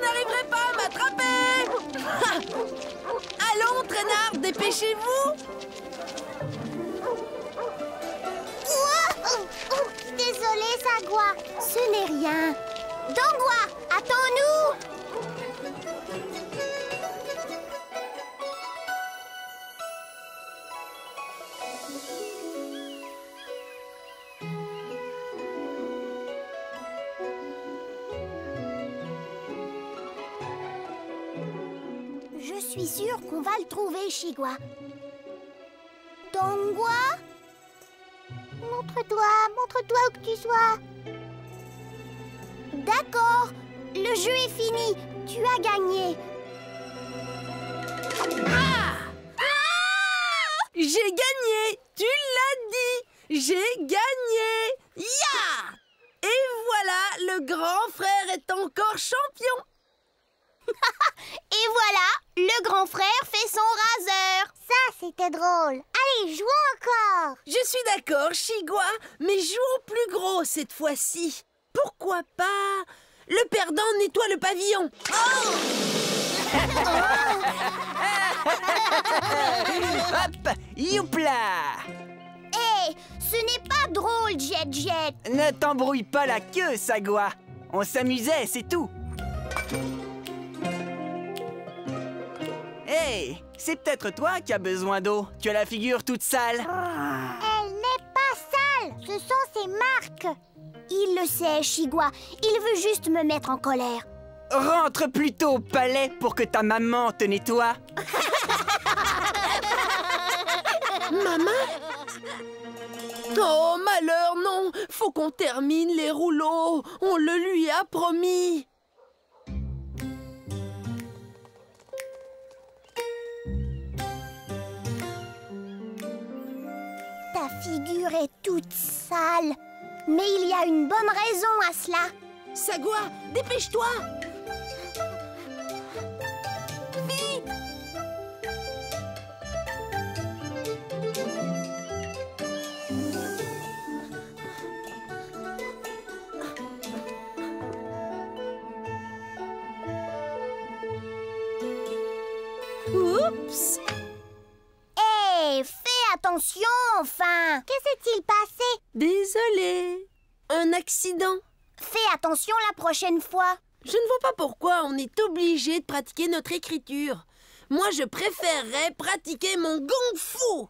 Vous n'arriverez pas à m'attraper. Allons, traînard, dépêchez-vous. Désolée, Sagwa. Ce n'est rien. Dongwa, attends-nous. Je suis sûre qu'on va le trouver, Shigwa. Dongwa? Montre-toi où que tu sois. D'accord, le jeu est fini. Tu as gagné. J'ai gagné. Tu l'as dit. J'ai gagné. Ya! Et voilà, le grand frère est encore champion. Et voilà, le grand frère fait son raseur. Ça, c'était drôle. Allez, jouons encore. Je suis d'accord, Shigwa, mais jouons plus gros cette fois-ci. Pourquoi pas? Le perdant nettoie le pavillon. Hop, youpla! Hé, ce n'est pas drôle, Jet Jet. Ne t'embrouille pas la queue, Sagwa. On s'amusait, c'est tout. Hey, c'est peut-être toi qui as besoin d'eau. Tu as la figure toute sale. Elle n'est pas sale. Ce sont ses marques. Il le sait, Shigwa. Il veut juste me mettre en colère. Rentre plutôt au palais pour que ta maman te nettoie. Maman? Oh, malheur, non. Faut qu'on termine les rouleaux. On le lui a promis. Ta figure est toute sale. Mais il y a une bonne raison à cela. Sagwa, dépêche-toi. Vite. Oups. Hé, fais attention, enfin. Que s'est-il passé? Désolée. Un accident. Fais attention la prochaine fois. Je ne vois pas pourquoi on est obligé de pratiquer notre écriture. Moi, je préférerais pratiquer mon gong-fu.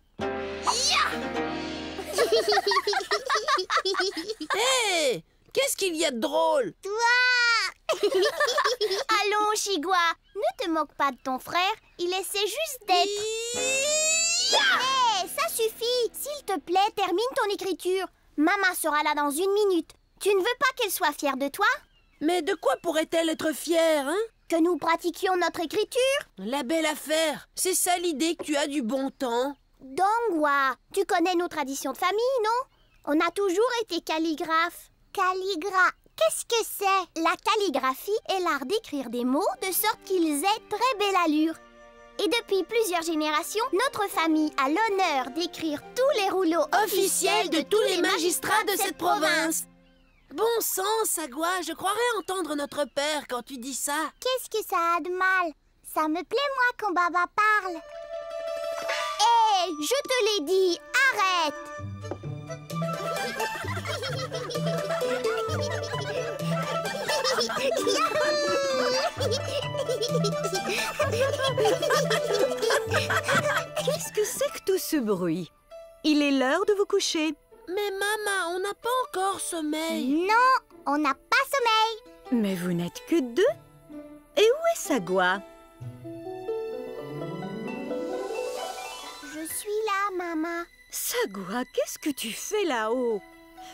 Hé, qu'est-ce qu'il y a de drôle? Toi. Allons, Shigwa. Ne te moque pas de ton frère. Il essaie juste d'être... Hé, ça suffit. S'il te plaît, termine ton écriture. Maman sera là dans une minute. Tu ne veux pas qu'elle soit fière de toi? Mais de quoi pourrait-elle être fière, hein? Que nous pratiquions notre écriture? La belle affaire. C'est ça l'idée que tu as du bon temps. Dongwa, tu connais nos traditions de famille, non? On a toujours été calligraphe. Qu'est-ce que c'est? La calligraphie est l'art d'écrire des mots de sorte qu'ils aient très belle allure. Et depuis plusieurs générations, notre famille a l'honneur d'écrire tous les rouleaux Officiel de tous les magistrats de cette province. Bon sang, Sagwa, je croirais entendre notre père quand tu dis ça. Qu'est-ce que ça a de mal? Ça me plaît, moi, quand Baba parle. Hé, je te l'ai dit, arrête! Qu'est-ce que c'est que tout ce bruit? Il est l'heure de vous coucher. Mais maman, on n'a pas encore sommeil. Non, on n'a pas sommeil. Mais vous n'êtes que deux. Et où est Sagwa? Je suis là, maman. Sagwa, qu'est-ce que tu fais là-haut?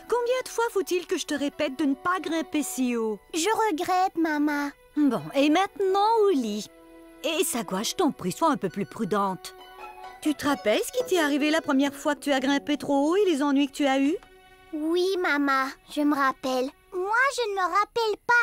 Combien de fois faut-il que je te répète de ne pas grimper si haut? Je regrette, maman. Bon, et maintenant au lit. Et Sagwa, je t'en prie, sois un peu plus prudente. Tu te rappelles ce qui t'est arrivé la première fois que tu as grimpé trop haut et les ennuis que tu as eus? Oui, maman, je me rappelle. Moi, je ne me rappelle pas.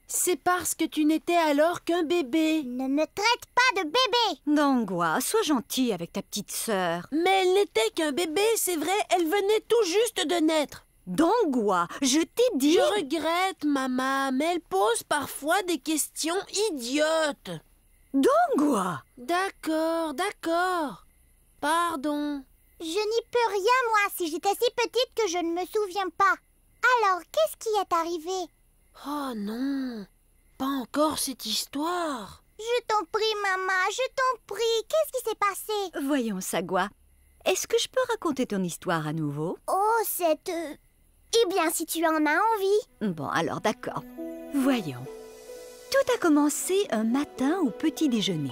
C'est parce que tu n'étais alors qu'un bébé. Ne me traite pas de bébé. Dongwa, sois gentille avec ta petite sœur. Mais elle n'était qu'un bébé, c'est vrai, elle venait tout juste de naître. Dongua, je t'ai dit... Je regrette, maman, mais elle pose parfois des questions idiotes. Dongua! D'accord, d'accord. Pardon. Je n'y peux rien, moi, si j'étais si petite que je ne me souviens pas. Alors, qu'est-ce qui est arrivé? Oh non, pas encore cette histoire. Je t'en prie, maman, je t'en prie. Qu'est-ce qui s'est passé? Voyons, Sagua, est-ce que je peux raconter ton histoire à nouveau? Oh, cette... Eh bien, si tu en as envie. Bon, alors d'accord. Voyons. Tout a commencé un matin au petit déjeuner.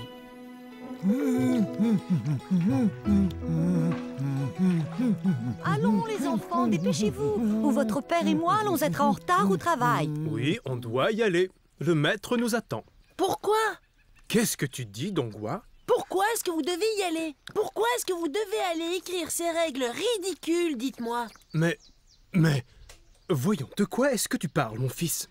Allons, les enfants, dépêchez-vous, ou votre père et moi allons être en retard au travail. Oui, on doit y aller. Le maître nous attend. Pourquoi? Qu'est-ce que tu dis, Dongua? Pourquoi est-ce que vous devez y aller? Pourquoi est-ce que vous devez aller écrire ces règles ridicules, dites-moi? Mais... Voyons, de quoi est-ce que tu parles, mon fils?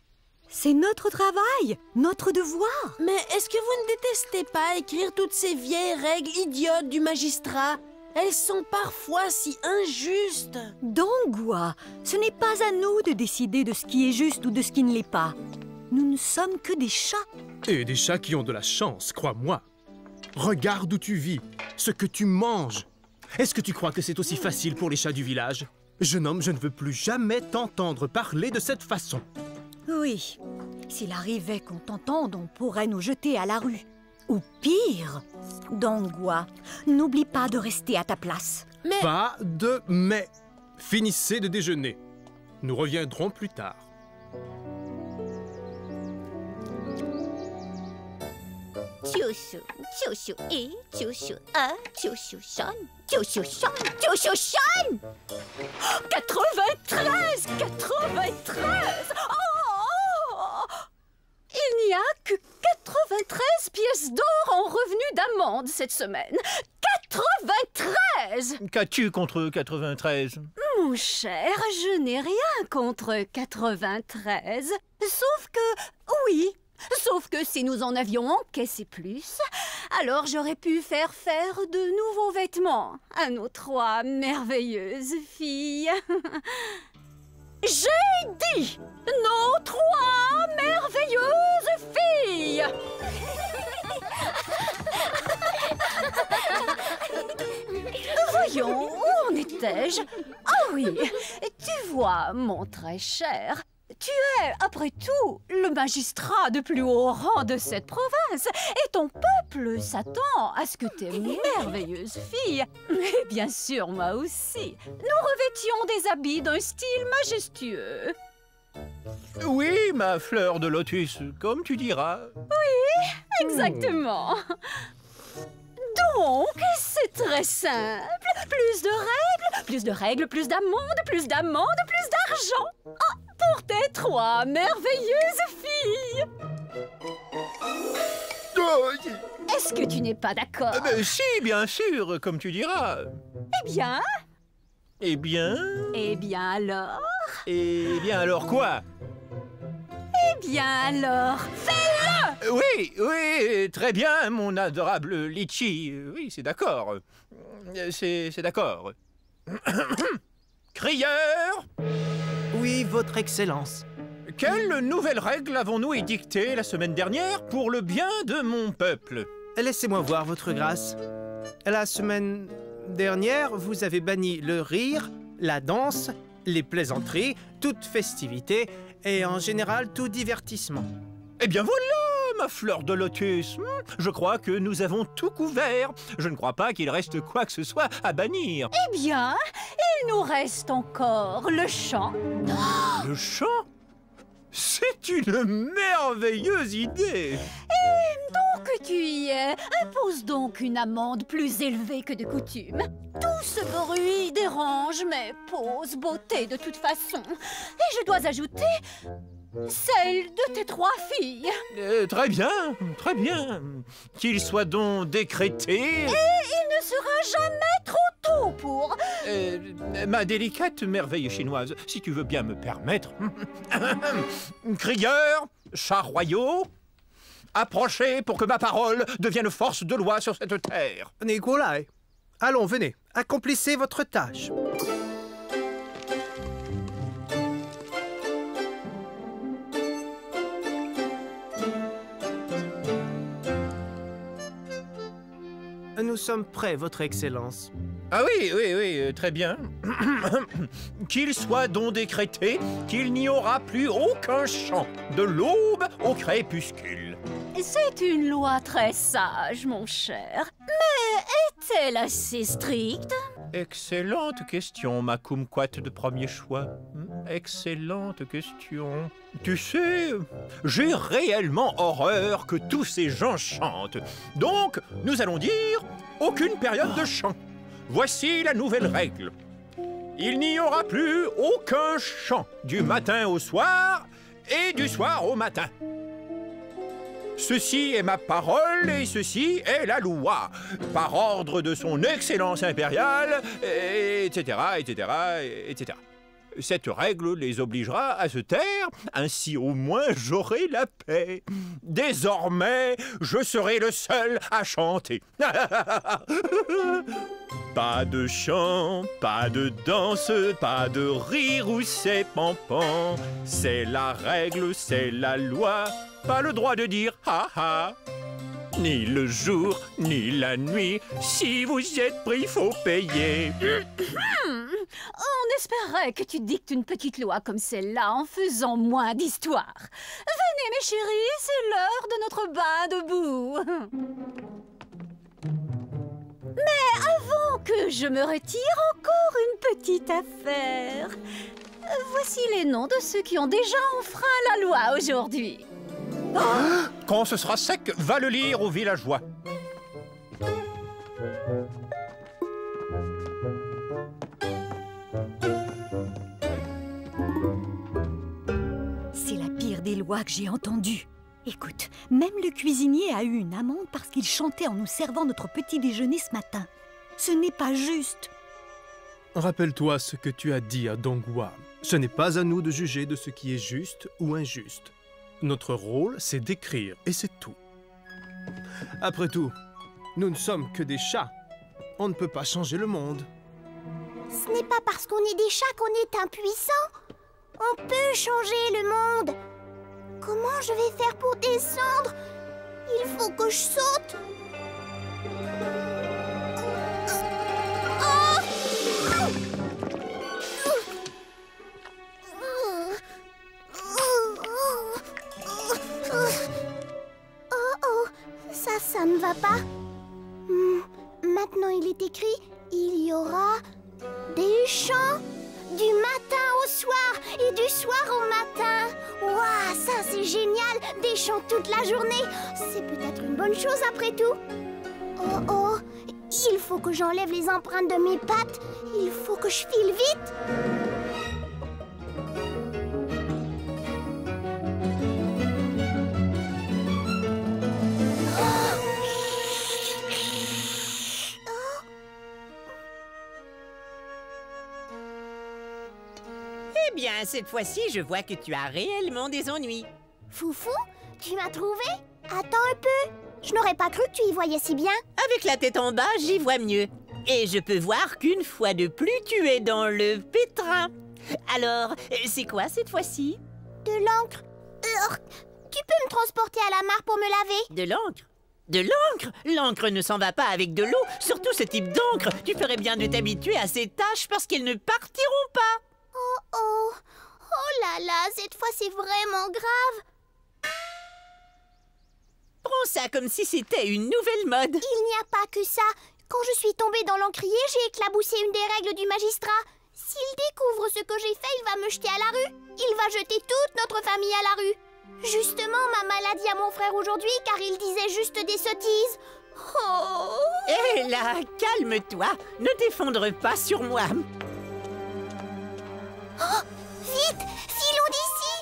C'est notre travail, notre devoir. Mais est-ce que vous ne détestez pas écrire toutes ces vieilles règles idiotes du magistrat? Elles sont parfois si injustes. Dongua, ce n'est pas à nous de décider de ce qui est juste ou de ce qui ne l'est pas. Nous ne sommes que des chats. Et des chats qui ont de la chance, crois-moi. Regarde où tu vis, ce que tu manges. Est-ce que tu crois que c'est aussi facile pour les chats du village? Jeune homme, je ne veux plus jamais t'entendre parler de cette façon. Oui, s'il arrivait qu'on t'entende, on pourrait nous jeter à la rue. Ou pire, Dongua, n'oublie pas de rester à ta place. Mais... Pas de mais. Finissez de déjeuner. Nous reviendrons plus tard. Tchou-chou, tchou-chou et tchou-chou a, tchou-chou Sean, tchou-chou Sean, tchou-chou Sean. 93! 93! Oh! Il n'y a que 93 pièces d'or en revenu d'amende cette semaine. 93! Qu'as-tu contre 93? Mon cher, je n'ai rien contre 93. Sauf que si nous en avions encaissé plus, alors j'aurais pu faire de nouveaux vêtements à nos 3 merveilleuses filles. J'ai dit nos 3 merveilleuses filles. Voyons, où en étais-je? Ah oui, tu vois, mon très cher, tu es, après tout, le magistrat de plus haut rang de cette province et ton peuple s'attend à ce que tes merveilleuses filles, et bien sûr moi aussi, nous revêtions des habits d'un style majestueux. Oui, ma fleur de lotus, comme tu diras. Exactement. Donc, c'est très simple. Plus de règles, plus d'amendes, plus d'argent. Ah, pour tes 3 merveilleuses filles. Oh, Est-ce que tu n'es pas d'accord? si, bien sûr, comme tu diras. Eh bien alors? Eh bien alors quoi? Eh bien alors, fais-le! Oui, très bien, mon adorable Litchi. Oui, c'est d'accord. C'est d'accord. Crieur! Oui, votre excellence. Quelle nouvelle règle avons-nous édictée la semaine dernière pour le bien de mon peuple? Laissez-moi voir, votre grâce. La semaine dernière, vous avez banni le rire, la danse, les plaisanteries, toute festivité et en général tout divertissement. Eh bien voilà, ma fleur de lotus. Je crois que nous avons tout couvert. Je ne crois pas qu'il reste quoi que ce soit à bannir. Eh bien, il nous reste encore le chant. Le chant? C'est une merveilleuse idée. Que tu y es, impose donc une amende plus élevée que de coutume. Tout ce bruit dérange mes pauvres beautés de toute façon. Et je dois ajouter celle de tes 3 filles. Très bien. Qu'il soit donc décrété. Et il ne sera jamais trop tôt pour... Ma délicate merveille chinoise, si tu veux bien me permettre. Crieur, chats royaux, approchez pour que ma parole devienne force de loi sur cette terre. Nikolai, allons, venez, accomplissez votre tâche. sommes prêts, Votre Excellence. Ah oui, très bien. Qu'il soit donc décrété qu'il n'y aura plus aucun chant, de l'aube au crépuscule. C'est une loi très sage, mon cher. Mais est-elle assez stricte? Excellente question, ma kumquat de premier choix. Excellente question. Tu sais, j'ai réellement horreur que tous ces gens chantent. Donc, nous allons dire aucune période de chant. Voici la nouvelle règle. Il n'y aura plus aucun chant du matin au soir et du soir au matin. Ceci est ma parole et ceci est la loi, par ordre de son Excellence impériale, etc., etc., etc. Cette règle les obligera à se taire, ainsi au moins j'aurai la paix. Désormais, je serai le seul à chanter. Pas de chant, pas de danse, pas de rire ou c'est pampan. C'est la règle, c'est la loi, pas le droit de dire ha ha. Ni le jour, ni la nuit, si vous y êtes pris, faut payer. On espérait que tu dictes une petite loi comme celle-là en faisant moins d'histoire. Venez, mes chéris, c'est l'heure de notre bain de boue. Mais avant que je me retire, encore une petite affaire. Voici les noms de ceux qui ont déjà enfreint la loi aujourd'hui. Quand ce sera sec, va le lire aux villageois. C'est la pire des lois que j'ai entendues. Écoute, même le cuisinier a eu une amende parce qu'il chantait en nous servant notre petit déjeuner ce matin. Ce n'est pas juste. Rappelle-toi ce que tu as dit à Dongua. Ce n'est pas à nous de juger de ce qui est juste ou injuste. Notre rôle, c'est d'écrire, et c'est tout. Après tout, nous ne sommes que des chats. On ne peut pas changer le monde. Ce n'est pas parce qu'on est des chats qu'on est impuissant. On peut changer le monde. Comment je vais faire pour descendre? Il faut que je saute. Ça ne va pas. Maintenant, il est écrit, il y aura des chants du matin au soir et du soir au matin. Waouh, ça c'est génial, des chants toute la journée. C'est peut-être une bonne chose après tout. Oh, il faut que j'enlève les empreintes de mes pattes. Il faut que je file vite. Eh bien, cette fois-ci, je vois que tu as réellement des ennuis. Foufou, tu m'as trouvé? Attends un peu. Je n'aurais pas cru que tu y voyais si bien. Avec la tête en bas, j'y vois mieux. Et je peux voir qu'une fois de plus, tu es dans le pétrin. Alors, c'est quoi cette fois-ci? De l'encre. Tu peux me transporter à la mare pour me laver? De l'encre? De l'encre? L'encre ne s'en va pas avec de l'eau. Surtout ce type d'encre. Tu ferais bien de t'habituer à ces taches parce qu'elles ne partiront pas. Oh là là, cette fois c'est vraiment grave. Prends ça comme si c'était une nouvelle mode. Il n'y a pas que ça. Quand je suis tombée dans l'encrier, j'ai éclaboussé une des règles du magistrat. S'il découvre ce que j'ai fait, il va me jeter à la rue. Il va jeter toute notre famille à la rue. Justement, maman l'a dit à mon frère aujourd'hui car il disait juste des sottises. Oh! Hé là, calme-toi. Ne t'effondre pas sur moi. Oh, vite, filons d'ici.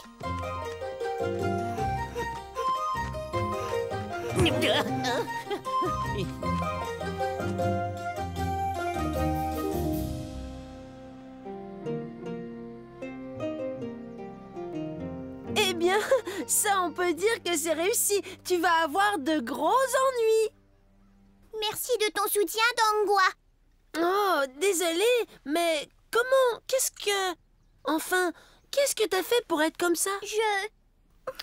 Eh bien, ça on peut dire que c'est réussi. Tu vas avoir de gros ennuis. Merci de ton soutien, Dongua. Oh, désolé, mais comment? Qu'est-ce que... Enfin, qu'est-ce que t'as fait pour être comme ça? Je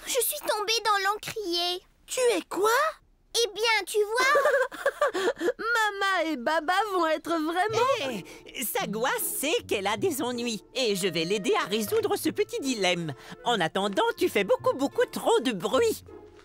suis tombée dans l'encrier. Tu es quoi? Eh bien, tu vois... Mama et Baba vont être vraiment... Hé, Sagua sait qu'elle a des ennuis et je vais l'aider à résoudre ce petit dilemme. En attendant, tu fais beaucoup trop de bruit.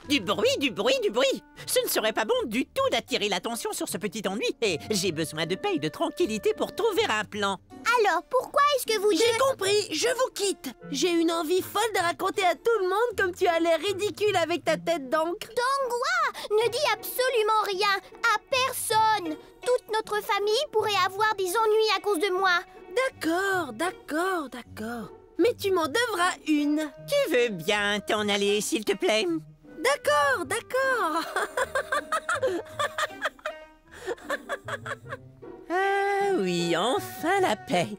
Du bruit, du bruit, du bruit. Ce ne serait pas bon du tout d'attirer l'attention sur ce petit ennui et j'ai besoin de paix et de tranquillité pour trouver un plan. Alors, pourquoi est-ce que vous deux... J'ai compris, je vous quitte. J'ai une envie folle de raconter à tout le monde comme tu as l'air ridicule avec ta tête d'encre. Dongua ne dis absolument rien à personne. Toute notre famille pourrait avoir des ennuis à cause de moi. D'accord. Mais tu m'en devras une. Tu veux bien t'en aller, s'il te plaît? D'accord. Ah oui, enfin la paix.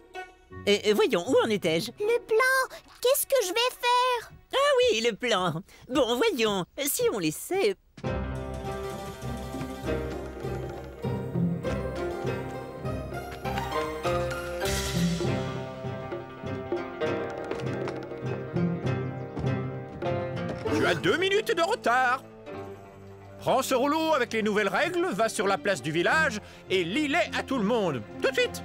Voyons, où en étais-je? Le plan, qu'est-ce que je vais faire? Ah oui, le plan. Bon, voyons, si on laissait... Tu as 2 minutes de retard. Prends ce rouleau avec les nouvelles règles, va sur la place du village et lis-les à tout le monde. Tout de suite.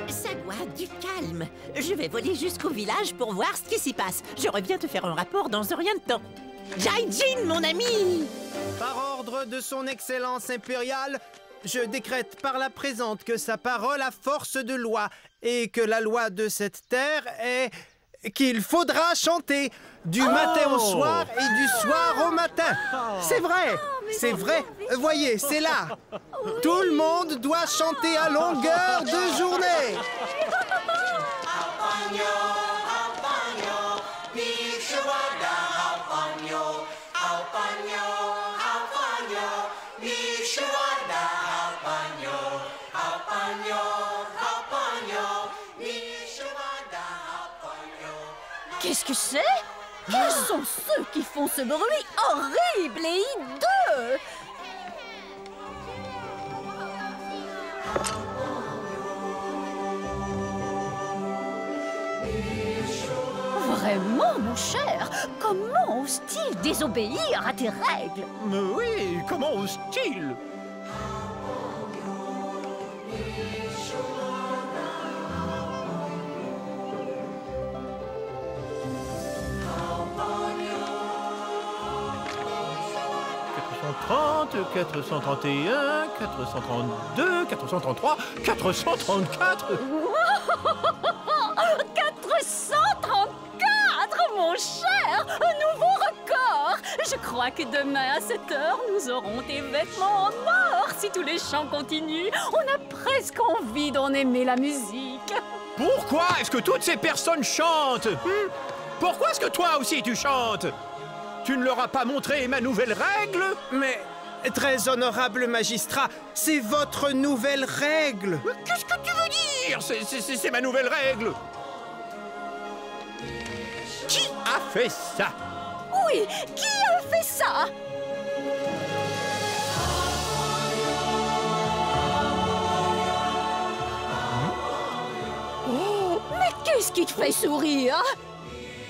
Sagua, du calme. Je vais voler jusqu'au village pour voir ce qui s'y passe. Je reviens te faire un rapport dans un rien de temps. Jaijin, mon ami! Par ordre de son Excellence impériale, je décrète par la présente que sa parole a force de loi et que la loi de cette terre est qu'il faudra chanter du matin au soir et du soir au matin. C'est vrai, c'est vrai. Voyez, c'est là. Tout le monde doit chanter à longueur de journée. Qu'est-ce que c'est? Quels sont ceux qui font ce bruit horrible et hideux? Vraiment, mon cher, comment ose-t-il désobéir à tes règles? Mais oui, comment ose-t-il? « 431, 432, 433, 434 » 434, mon cher! Un nouveau record! Je crois que demain à 7 heures, nous aurons des vêtements en or si tous les chants continuent. On a presque envie d'en aimer la musique. Pourquoi est-ce que toutes ces personnes chantent? Pourquoi est-ce que toi aussi tu chantes? Tu ne leur as pas montré ma nouvelle règle? Mais, très honorable magistrat, c'est votre nouvelle règle. Qu'est-ce que tu veux dire? C'est ma nouvelle règle. Qui a fait ça? Oui, qui a fait ça? Oh, mais qu'est-ce qui te fait sourire?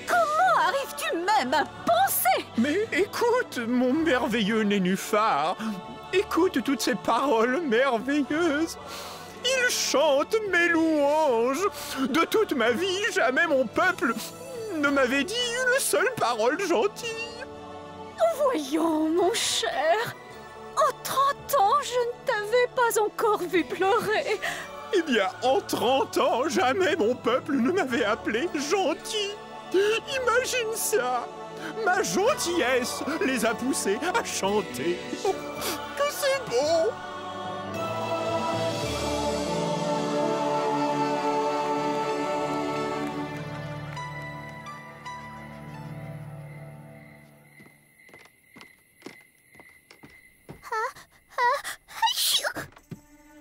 Comment arrives-tu même à penser? Mais écoute, mon merveilleux nénuphar. Écoute toutes ces paroles merveilleuses. Il chante mes louanges. De toute ma vie, jamais mon peuple ne m'avait dit une seule parole gentille. Voyons, mon cher. En 30 ans, je ne t'avais pas encore vu pleurer. Eh bien, en 30 ans, jamais mon peuple ne m'avait appelé gentil. Imagine ça! Ma gentillesse les a poussés à chanter. Oh, que c'est beau!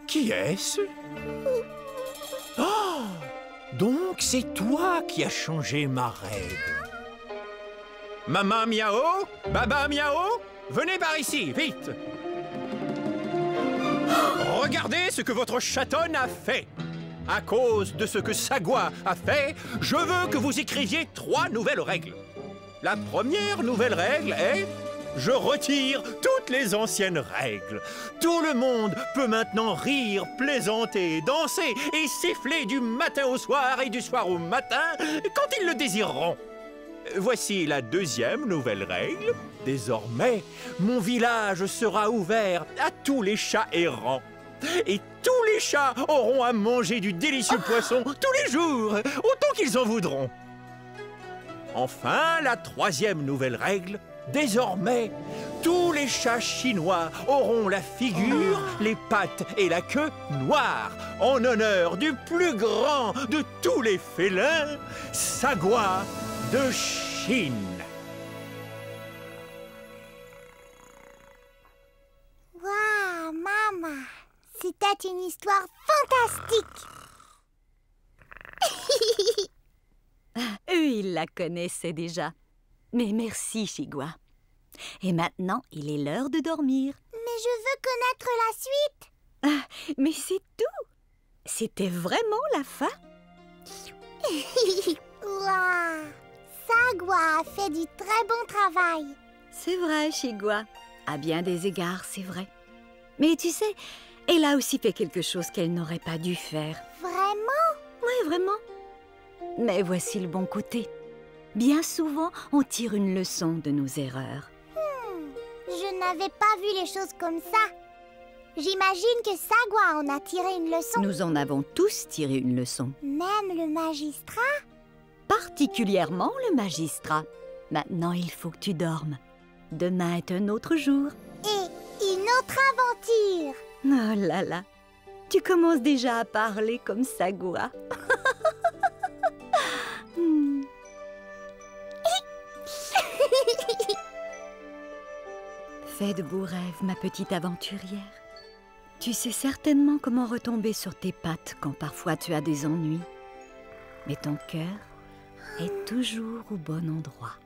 Qui est-ce? Oh! Donc c'est toi qui as changé ma règle. Maman Miao, Baba Miao, venez par ici, vite. Regardez ce que votre chatonne a fait. À cause de ce que Sagua a fait, je veux que vous écriviez 3 nouvelles règles. La première nouvelle règle est... Je retire toutes les anciennes règles. Tout le monde peut maintenant rire, plaisanter, danser et siffler du matin au soir et du soir au matin quand ils le désireront. Voici la deuxième nouvelle règle. Désormais, mon village sera ouvert à tous les chats errants. Et tous les chats auront à manger du délicieux poisson tous les jours, autant qu'ils en voudront. Enfin, la troisième nouvelle règle. Désormais, tous les chats chinois auront la figure, les pattes et la queue noires, en honneur du plus grand de tous les félins, Sagua de Chine. Waouh, maman, c'était une histoire fantastique. Eux, ils la connaissaient déjà. Mais merci, Chigua. Et maintenant, il est l'heure de dormir. Mais je veux connaître la suite. Ah, mais c'est tout. C'était vraiment la fin. Waouh, Sagua a fait du très bon travail. C'est vrai, Chigua. À bien des égards, c'est vrai. Mais tu sais, elle a aussi fait quelque chose qu'elle n'aurait pas dû faire. Vraiment? Oui, vraiment. Mais voici le bon côté. Bien souvent, on tire une leçon de nos erreurs. Je n'avais pas vu les choses comme ça. J'imagine que Sagua en a tiré une leçon. Nous en avons tous tiré une leçon. Même le magistrat? Particulièrement le magistrat. Maintenant, il faut que tu dormes. Demain est un autre jour. Et une autre aventure. Oh là là, tu commences déjà à parler comme Sagua. Fais de beaux rêves, ma petite aventurière. Tu sais certainement comment retomber sur tes pattes quand parfois tu as des ennuis. Mais ton cœur est toujours au bon endroit.